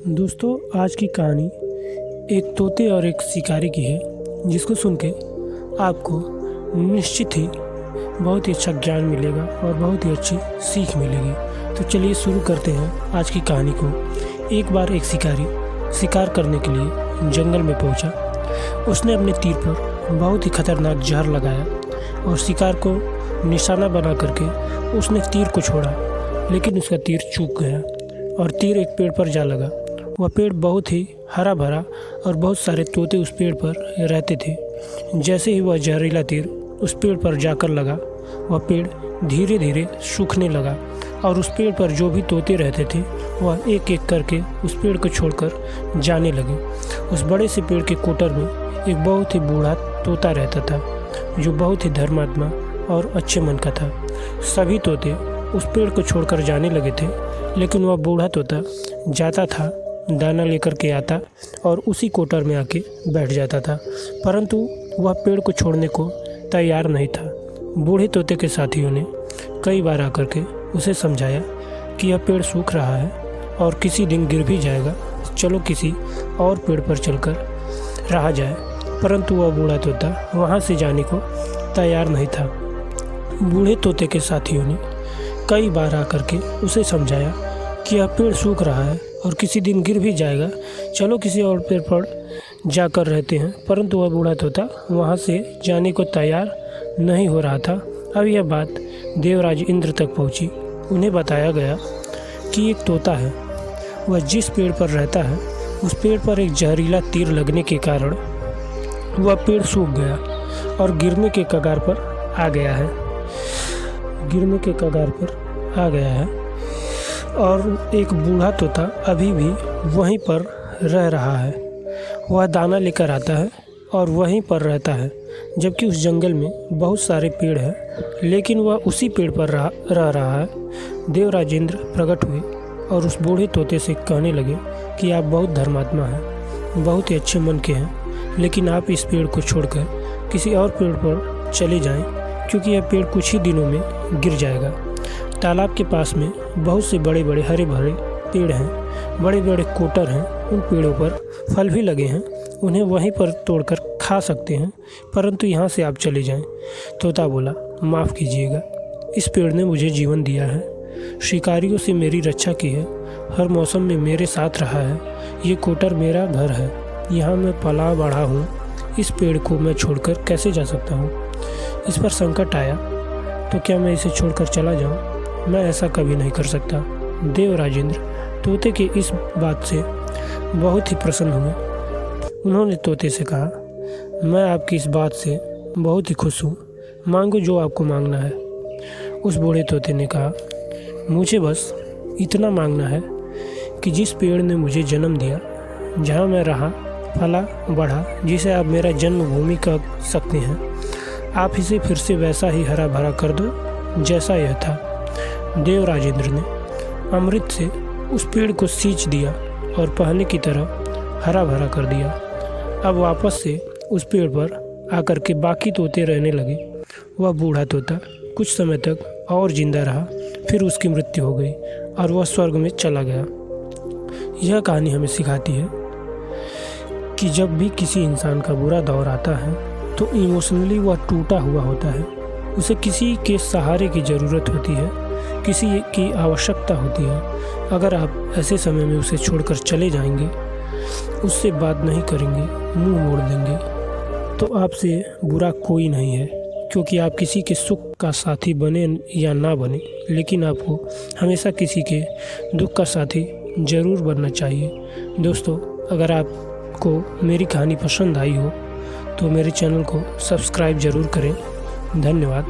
दोस्तों, आज की कहानी एक तोते और एक शिकारी की है, जिसको सुन के आपको निश्चित ही बहुत ही अच्छा ज्ञान मिलेगा और बहुत ही अच्छी सीख मिलेगी। तो चलिए शुरू करते हैं आज की कहानी को। एक बार एक शिकारी शिकार करने के लिए जंगल में पहुंचा। उसने अपने तीर पर बहुत ही खतरनाक जहर लगाया और शिकार को निशाना बना करके उसने तीर को छोड़ा, लेकिन उसका तीर चूक गया और तीर एक पेड़ पर जा लगा। वह पेड़ बहुत ही हरा भरा और बहुत सारे तोते उस पेड़ पर रहते थे। जैसे ही वह जहरीला तीर उस पेड़ पर जाकर लगा, वह पेड़ धीरे धीरे सूखने लगा और उस पेड़ पर जो भी तोते रहते थे वह एक एक करके उस पेड़ को छोड़कर जाने लगे। उस बड़े से पेड़ के कोटर में एक बहुत ही बूढ़ा तोता रहता था, जो बहुत ही धर्मात्मा और अच्छे मन का था। सभी तोते उस पेड़ को छोड़कर जाने लगे थे, लेकिन वह बूढ़ा तोता जाता था, दाना लेकर के आता और उसी कोटर में आके बैठ जाता था, परंतु वह पेड़ को छोड़ने को तैयार नहीं था। बूढ़े तोते के साथियों ने कई बार आकर के उसे समझाया कि यह पेड़ सूख रहा है और किसी दिन गिर भी जाएगा, चलो किसी और पेड़ पर चलकर रहा जाए, परंतु वह बूढ़ा तोता वहाँ से जाने को तैयार नहीं था। बूढ़े तोते के साथियों ने कई बार आकर के उसे समझाया कि यह पेड़ सूख रहा है और किसी दिन गिर भी जाएगा, चलो किसी और पेड़ पर जाकर रहते हैं, परंतु वह बूढ़ा तोता वहाँ से जाने को तैयार नहीं हो रहा था। अब यह बात देवराज इंद्र तक पहुँची। उन्हें बताया गया कि एक तोता है, वह जिस पेड़ पर रहता है उस पेड़ पर एक जहरीला तीर लगने के कारण वह पेड़ सूख गया और गिरने के कगार पर आ गया है और एक बूढ़ा तोता अभी भी वहीं पर रह रहा है। वह दाना लेकर आता है और वहीं पर रहता है, जबकि उस जंगल में बहुत सारे पेड़ हैं, लेकिन वह उसी पेड़ पर रह रहा है। देवराज इंद्र प्रकट हुए और उस बूढ़े तोते से कहने लगे कि आप बहुत धर्मात्मा हैं, बहुत ही अच्छे मन के हैं, लेकिन आप इस पेड़ को छोड़कर किसी और पेड़ पर चले जाएं, क्योंकि यह पेड़ कुछ ही दिनों में गिर जाएगा। तालाब के पास में बहुत से बड़े बड़े हरे भरे पेड़ हैं, बड़े बड़े कोटर हैं, उन पेड़ों पर फल भी लगे हैं, उन्हें वहीं पर तोड़कर खा सकते हैं, परंतु यहाँ से आप चले जाएं। तोता बोला, माफ़ कीजिएगा, इस पेड़ ने मुझे जीवन दिया है, शिकारियों से मेरी रक्षा की है, हर मौसम में मेरे साथ रहा है, ये कोटर मेरा घर है, यहाँ मैं पला बढ़ा हूँ, इस पेड़ को मैं छोड़कर कैसे जा सकता हूँ? इस पर संकट आया तो क्या मैं इसे छोड़कर चला जाऊँ? मैं ऐसा कभी नहीं कर सकता। देवराज इंद्र तोते की इस बात से बहुत ही प्रसन्न हुए। उन्होंने तोते से कहा, मैं आपकी इस बात से बहुत ही खुश हूँ, मांगो जो आपको मांगना है। उस बूढ़े तोते ने कहा, मुझे बस इतना मांगना है कि जिस पेड़ ने मुझे जन्म दिया, जहाँ मैं रहा फला बढ़ा, जिसे आप मेरा जन्मभूमि कह सकते हैं, आप इसे फिर से वैसा ही हरा भरा कर दो जैसा यह था। देवराज इंद्र ने अमृत से उस पेड़ को सींच दिया और पहले की तरह हरा भरा कर दिया। अब वापस से उस पेड़ पर आकर के बाकी तोते रहने लगे। वह बूढ़ा तोता कुछ समय तक और जिंदा रहा, फिर उसकी मृत्यु हो गई और वह स्वर्ग में चला गया। यह कहानी हमें सिखाती है कि जब भी किसी इंसान का बुरा दौर आता है तो इमोशनली वह टूटा हुआ होता है, उसे किसी के सहारे की ज़रूरत होती है, किसी की आवश्यकता होती है। अगर आप ऐसे समय में उसे छोड़कर चले जाएंगे, उससे बात नहीं करेंगे, मुंह मोड़ देंगे, तो आपसे बुरा कोई नहीं है, क्योंकि आप किसी के सुख का साथी बने या ना बने, लेकिन आपको हमेशा किसी के दुख का साथी ज़रूर बनना चाहिए। दोस्तों, अगर आपको मेरी कहानी पसंद आई हो तो मेरे चैनल को सब्सक्राइब ज़रूर करें। धन्यवाद।